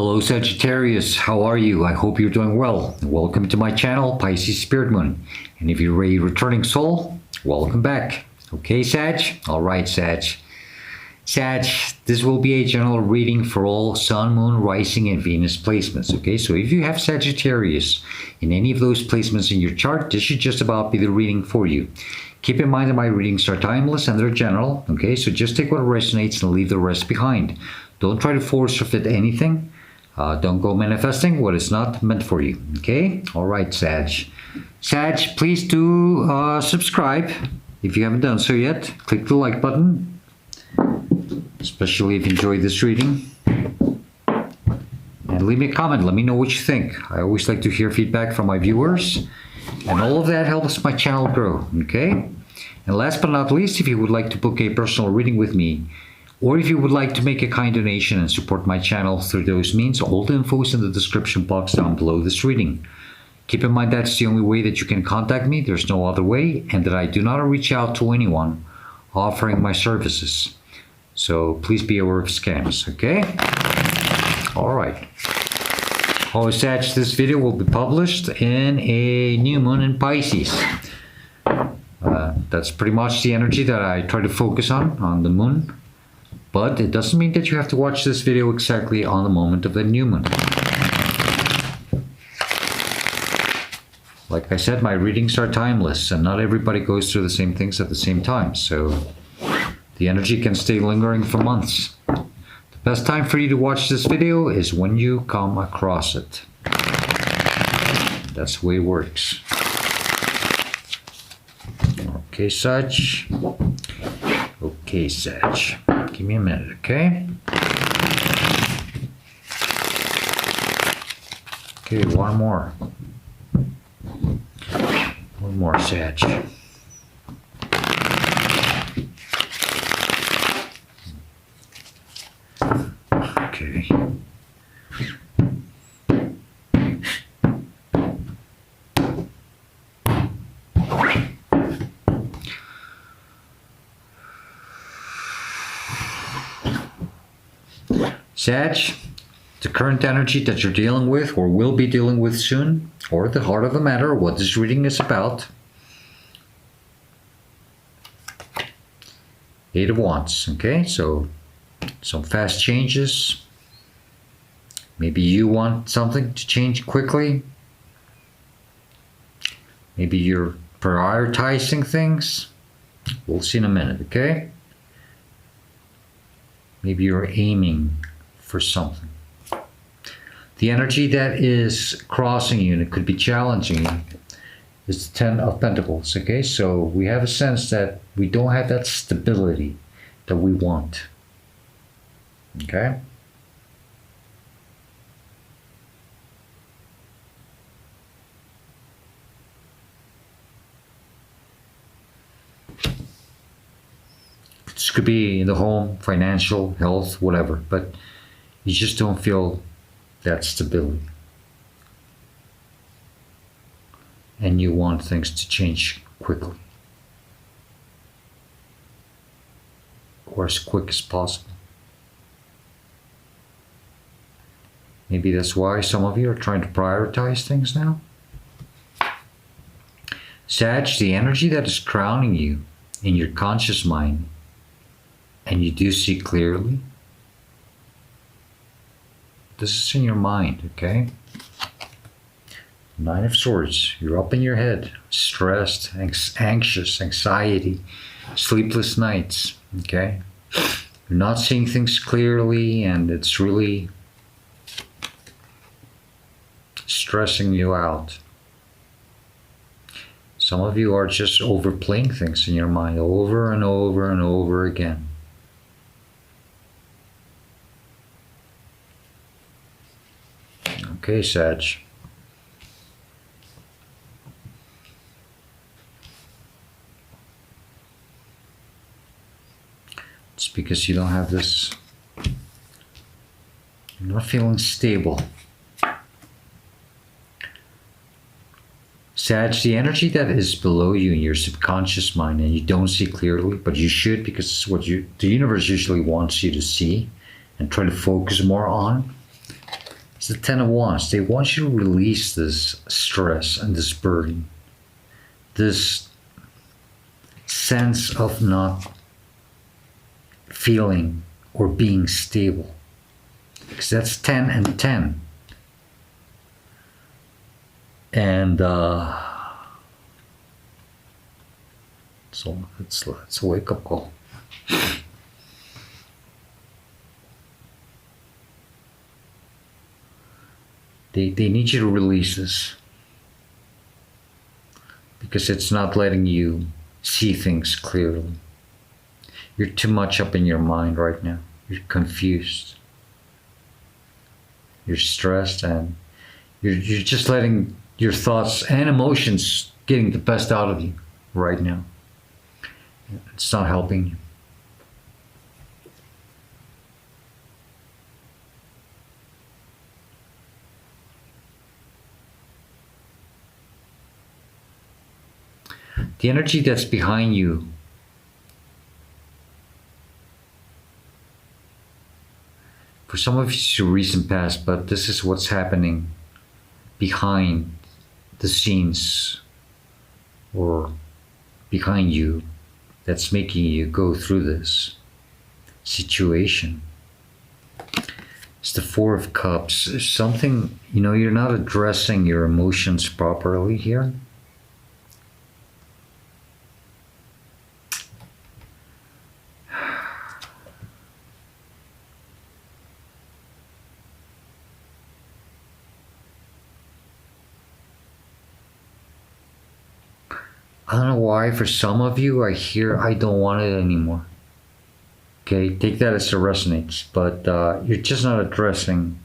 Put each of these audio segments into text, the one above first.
Hello Sagittarius, how are you? I hope you're doing well. Welcome to my channel, Pisces Spirit Moon. And if you're a returning soul, welcome back. Okay, Sag? Alright, Sag. Sag, this will be a general reading for all Sun, Moon, Rising, and Venus placements. Okay, so if you have Sagittarius in any of those placements in your chart, this should just about be the reading for you. Keep in mind that my readings are timeless and they're general. Okay, so just take what resonates and leave the rest behind. Don't try to force or fit anything. Don't go manifesting what is not meant for you. Okay? Alright, Sag. Sag, please do subscribe if you haven't done so yet. Click the like button, especially if you enjoyed this reading. And leave me a comment. Let me know what you think. I always like to hear feedback from my viewers. And all of that helps my channel grow. Okay? And last but not least, if you would like to book a personal reading with me, or if you would like to make a kind donation and support my channel through those means, all the info is in the description box down below this reading. Keep in mind that's the only way that you can contact me. There's no other way, and that I do not reach out to anyone offering my services. So please be aware of scams, okay? All right. Oh, Sag, this video will be published in a new moon in Pisces. That's pretty much the energy that I try to focus on the moon. But it doesn't mean that you have to watch this video exactly on the moment of the new moon. Like I said, my readings are timeless and not everybody goes through the same things at the same time. So the energy can stay lingering for months. The best time for you to watch this video is when you come across it. That's the way it works. Okay, Sag. Okay, Sag. Give me a minute, okay? Okay, one more. One more, Sag. Okay. Sag, the current energy that you're dealing with or will be dealing with soon, or the heart of the matter, what this reading is about. Eight of Wands, okay? So some fast changes. Maybe you want something to change quickly. Maybe you're prioritizing things. We'll see in a minute, okay? Maybe you're aiming for something. The energy that is crossing you, and it could be challenging you, is the Ten of Pentacles, okay? So we have a sense that we don't have that stability that we want, okay? This could be in the home, financial, health, whatever, but you just don't feel that stability. And you want things to change quickly. Or as quick as possible. Maybe that's why some of you are trying to prioritize things now. Sag, the energy that is crowning you in your conscious mind, and you do see clearly, this is in your mind, okay? Nine of Swords, you're up in your head, stressed, anxious, anxiety, sleepless nights, okay? You're not seeing things clearly and it's really stressing you out. Some of you are just overplaying things in your mind over and over and over again. Okay, Sag. It's because you don't have this, you're not feeling stable. Sag, the energy that is below you in your subconscious mind and you don't see clearly, but you should, because it's what the universe usually wants you to see and try to focus more on. It's the Ten of Wands. They want you to release this stress and this burden, this sense of not feeling or being stable. Because that's 10 and 10. And so it's a wake-up call. They need you to release this, because it's not letting you see things clearly. You're too much up in your mind right now. You're confused. You're stressed, and you're just letting your thoughts and emotions getting the best out of you right now. It's not helping you. The energy that's behind you, for some of you it's your recent past, but this is what's happening behind the scenes or behind you that's making you go through this situation. It's the Four of Cups. There's something, you're not addressing your emotions properly here. I don't know why, for some of you, I hear, I don't want it anymore. Okay, take that as it resonates. But you're just not addressing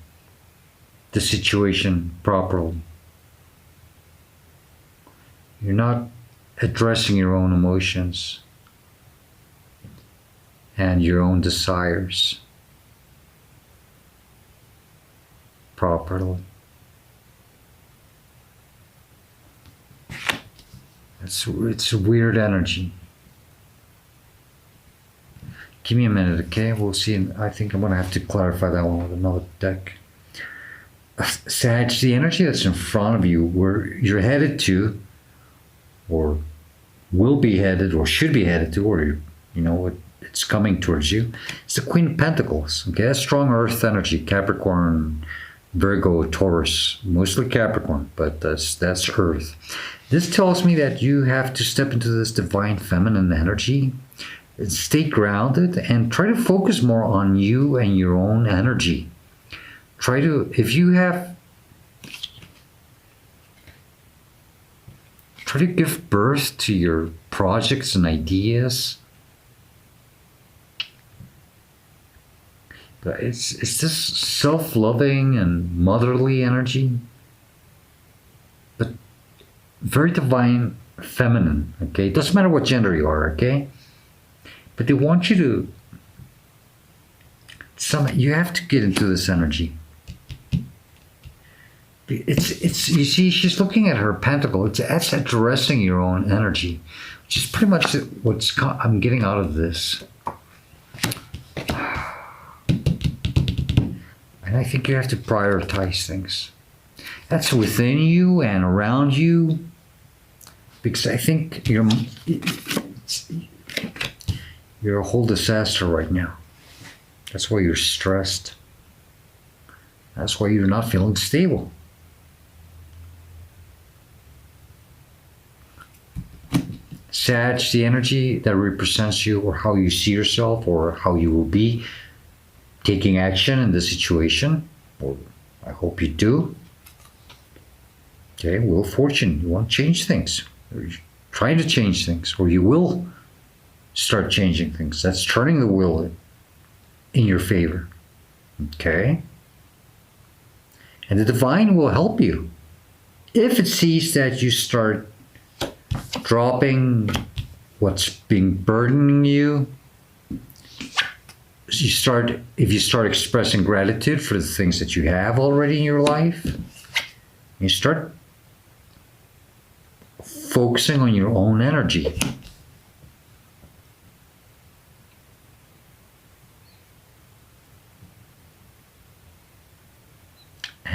the situation properly. You're not addressing your own emotions and your own desires properly. It's a weird energy. Give me a minute, okay? We'll see. I think I'm going to have to clarify that one with another deck. Sag, the energy that's in front of you, where you're headed to, or will be headed, or should be headed to, or it's coming towards you. It's the Queen of Pentacles. Okay, that's strong Earth energy, Capricorn, Virgo, Taurus, mostly Capricorn, but that's Earth. This tells me that you have to step into this divine feminine energy, stay grounded, and try to focus more on you and your own energy. Try to give birth to your projects and ideas. But it's this self-loving and motherly energy, but very divine feminine, okay? It doesn't matter what gender you are, okay? But they want you to, you have to get into this energy. It's you see, she's looking at her pentacle. That's addressing your own energy, which is pretty much what's I'm getting out of this. And I think you have to prioritize things. That's within you and around you. Because I think you're a whole disaster right now. That's why you're stressed. That's why you're not feeling stable. Sag, the energy that represents you, or how you see yourself, or how you will be taking action in the situation, or I hope you do. Okay, Wheel of Fortune, you want to change things. You're trying to change things, or you will start changing things. That's turning the wheel in your favor. Okay? And the divine will help you. If it sees that you start dropping what's being burdening you, if you start expressing gratitude for the things that you have already in your life, you start focusing on your own energy.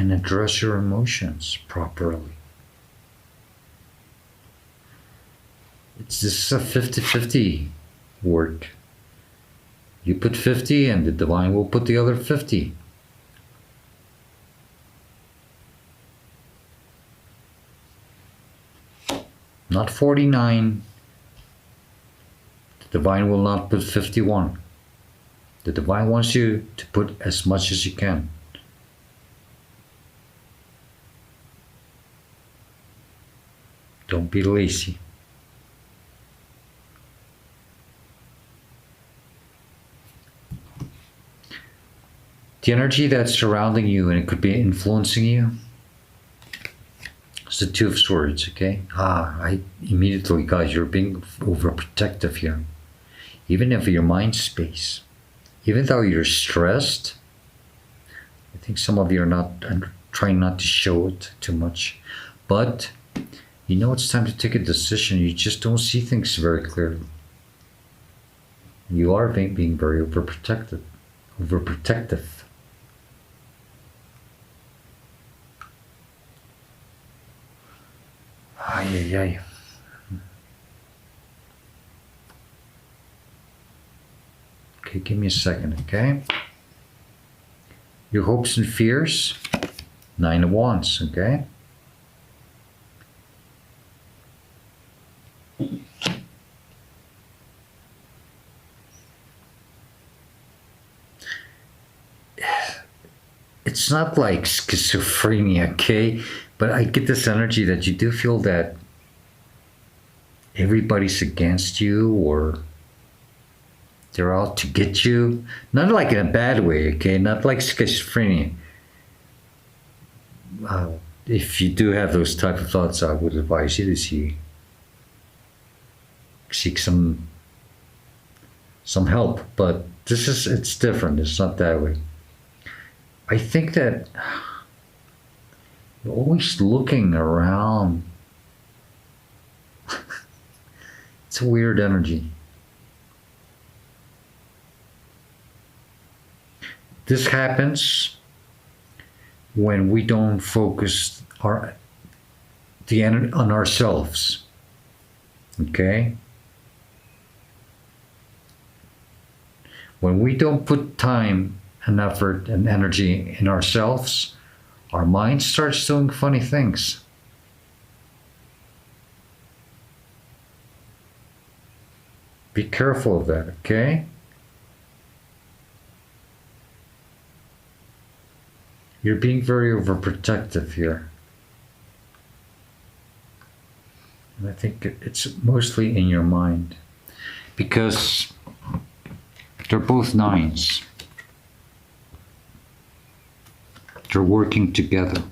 and address your emotions properly. This is a 50-50 work. You put 50 and the divine will put the other 50. Not 49. The divine will not put 51. The divine wants you to put as much as you can. Don't be lazy. The energy that's surrounding you, and it could be influencing you, it's the Two of Swords, okay? I immediately, guys, you're being overprotective here. Even if your mind space, even though you're stressed, I think some of you are not trying not to show it too much, but you know it's time to take a decision. You just don't see things very clearly. You are being very overprotective. Ay, ay, ay. Okay, give me a second, okay? Your hopes and fears, 9 of Wands, okay? It's not like schizophrenia, okay? But I get this energy that you do feel that everybody's against you or they're out to get you. Not like in a bad way, okay? Not like schizophrenia. If you do have those type of thoughts, I would advise you to seek some help. But it's different. It's not that way. I think that you're always looking around. It's a weird energy. This happens when we don't focus on ourselves. Okay? When we don't put time and effort and energy in ourselves, our mind starts doing funny things. Be careful of that, okay? You're being very overprotective here. And I think it's mostly in your mind. Because they're both 9s. They're working together.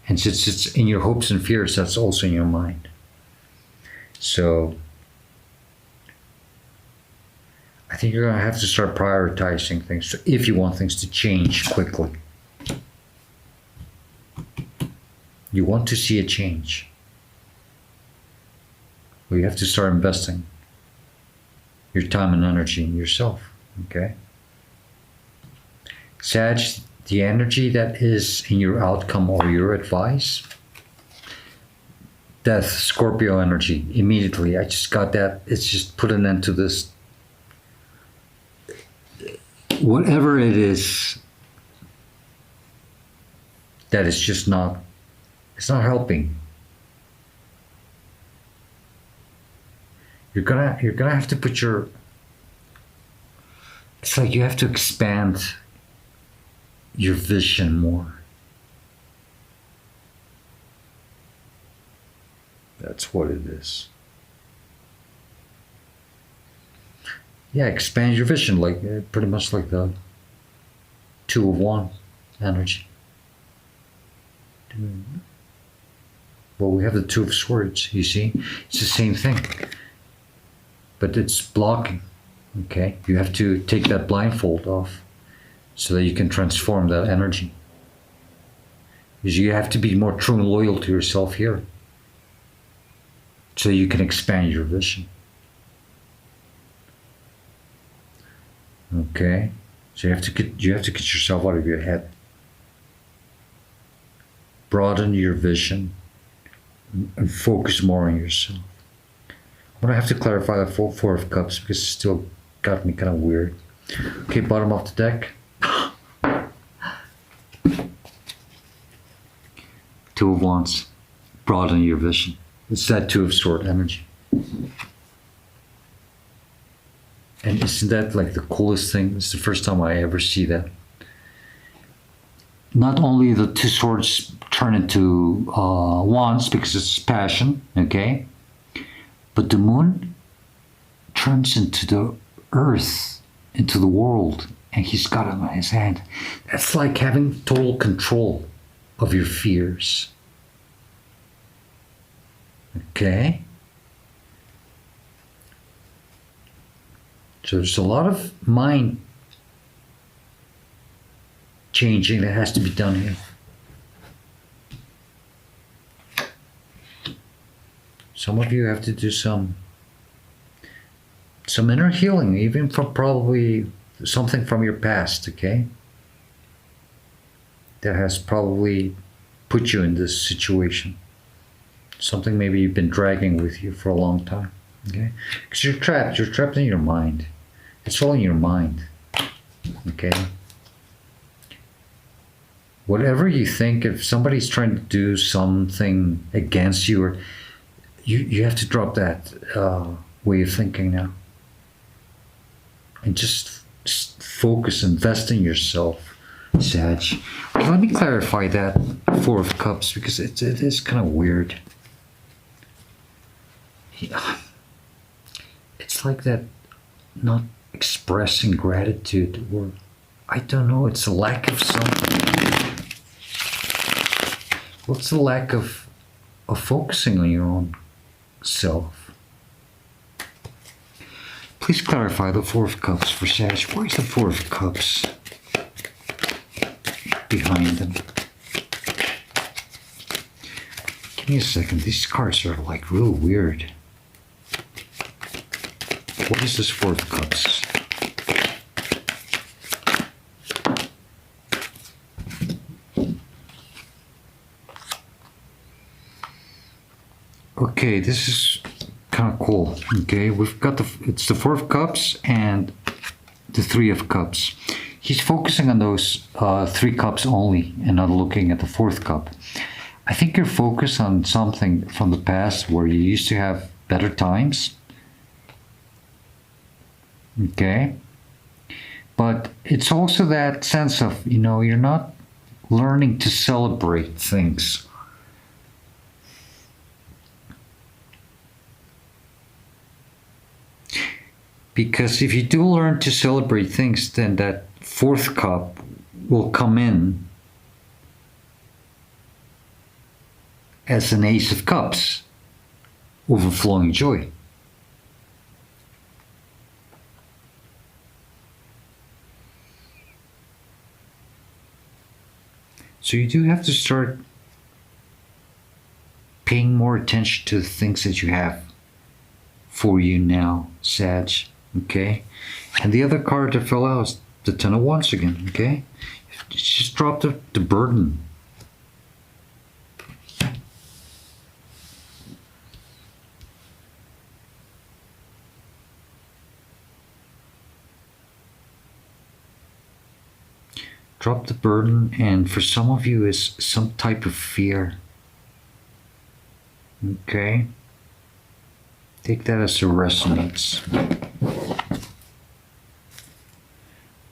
And since it's in your hopes and fears, that's also in your mind. So I think you're going to have to start prioritizing things if you want things to change quickly. You want to see a change. Well, you have to start investing your time and energy in yourself, okay? Sag, the energy that is in your outcome or your advice, Death, Scorpio energy, immediately. I just got that. It's just put an end to this. Whatever it is, that is just not, it's not helping. You're gonna have to put your, it's like you have to expand your vision more. That's what it is. Yeah, expand your vision, like pretty much like the Two of Wands energy. Well, we have the Two of Swords, you see? It's the same thing. But it's blocking, okay? You have to take that blindfold off so that you can transform that energy. Because you have to be more true and loyal to yourself here so you can expand your vision. Okay? So you have to get yourself out of your head. broaden your vision and focus more on yourself. I'm gonna have to clarify the Four of Cups because it still got me kind of weird. Okay, bottom of the deck. Two of Wands, broaden your vision. It's that Two of Swords energy. And isn't that like the coolest thing? It's the first time I ever see that. Not only the two swords turn into wands because it's passion, okay? But the moon turns into the earth, into the world, and he's got it in his hand. That's like having total control of your fears. Okay? So there's a lot of mind changing that has to be done here. Some of you have to do some inner healing, even from probably something from your past, okay? That has probably put you in this situation. Something maybe you've been dragging with you for a long time, okay? Because you're trapped in your mind. It's all in your mind, okay? Whatever you think, if somebody's trying to do something against you, or you have to drop that way of thinking now. And just focus, invest in yourself, Sag. Okay, let me clarify that Four of Cups, because it is kind of weird. Yeah. It's like that not expressing gratitude, or I don't know, it's a lack of something. What's the lack of focusing on your own self? Please clarify the Four of Cups for Sag. Where's the Four of Cups behind them? Give me a second. These cards are like real weird. What is this Four of Cups? Okay, this is kind of cool. Okay, we've got it's the Four of Cups and the Three of Cups. He's focusing on those three cups only and not looking at the fourth cup. I think you're focused on something from the past where you used to have better times. Okay, but it's also that sense of, you know, you're not learning to celebrate things. Because if you do learn to celebrate things, then that fourth cup will come in as an Ace of Cups, overflowing joy. So you do have to start paying more attention to the things that you have for you now, Sag. Okay? And the other card that fell out is the Ten of Wands again, okay? Just drop the burden. Drop the burden, and for some of you is some type of fear. Okay? Take that as it resonates.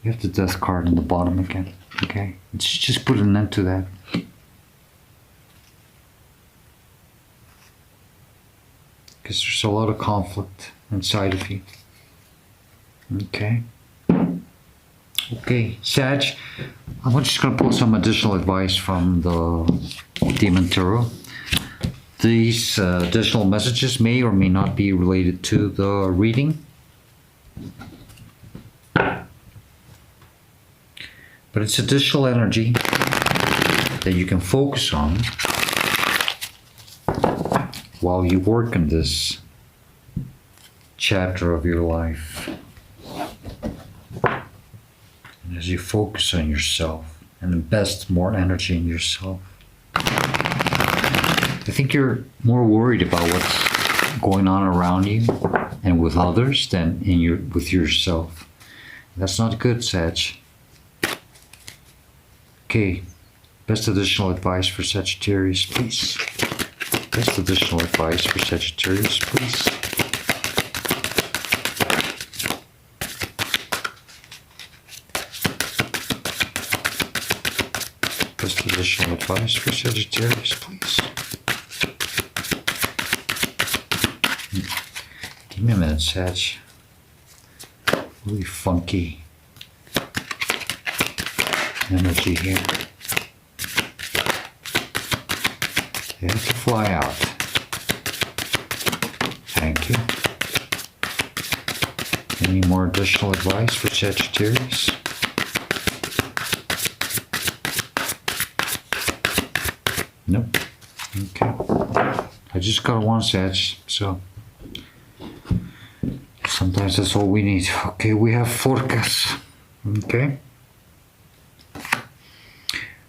You have the Death card on the bottom again. Okay? Just put an end to that. Because there's a lot of conflict inside of you. Okay? Okay, Sag, I'm just going to pull some additional advice from the Demon Tarot. These additional messages may or may not be related to the reading. But it's additional energy that you can focus on while you work in this chapter of your life. And as you focus on yourself and invest more energy in yourself. I think you're more worried about what's going on around you and with others than with yourself. That's not good, Sag. Okay, best additional advice for Sagittarius, please. Best additional advice for Sagittarius, please. Best additional advice for Sagittarius, please. Give me a minute, Sag. Really funky energy here. They have to fly out. Thank you. Any more additional advice for Sagittarius? Nope. Okay. I just got one, Sag, so sometimes that's all we need. Okay, we have forecast. Okay.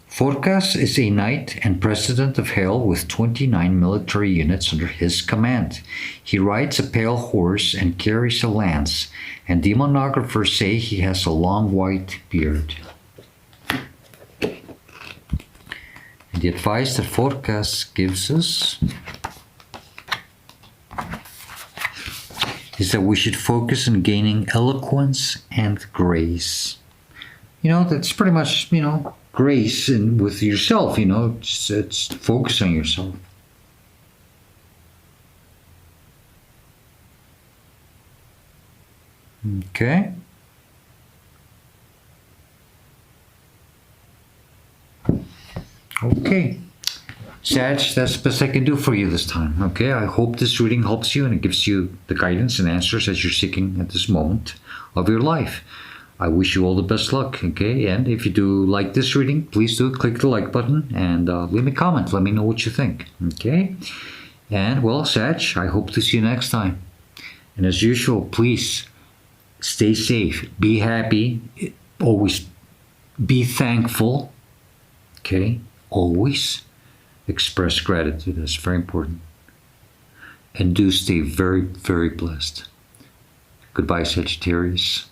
Forecast is a knight and president of Hell with 29 military units under his command. He rides a pale horse and carries a lance, and demonographers say he has a long white beard. And the advice that Forecast gives us is that we should focus on gaining eloquence and grace. That's pretty much, grace and with yourself, it's focus on yourself. Okay. Okay. Sag, that's the best I can do for you this time. Okay, I hope this reading helps you and it gives you the guidance and answers that you're seeking at this moment of your life. I wish you all the best luck, okay? And if you do like this reading, please do click the like button and leave me a comment. Let me know what you think, okay? And, well, Sag, I hope to see you next time. And as usual, please stay safe, be happy, always be thankful, okay? Always express gratitude. That's very important. And do stay very, very blessed. Goodbye, Sagittarius.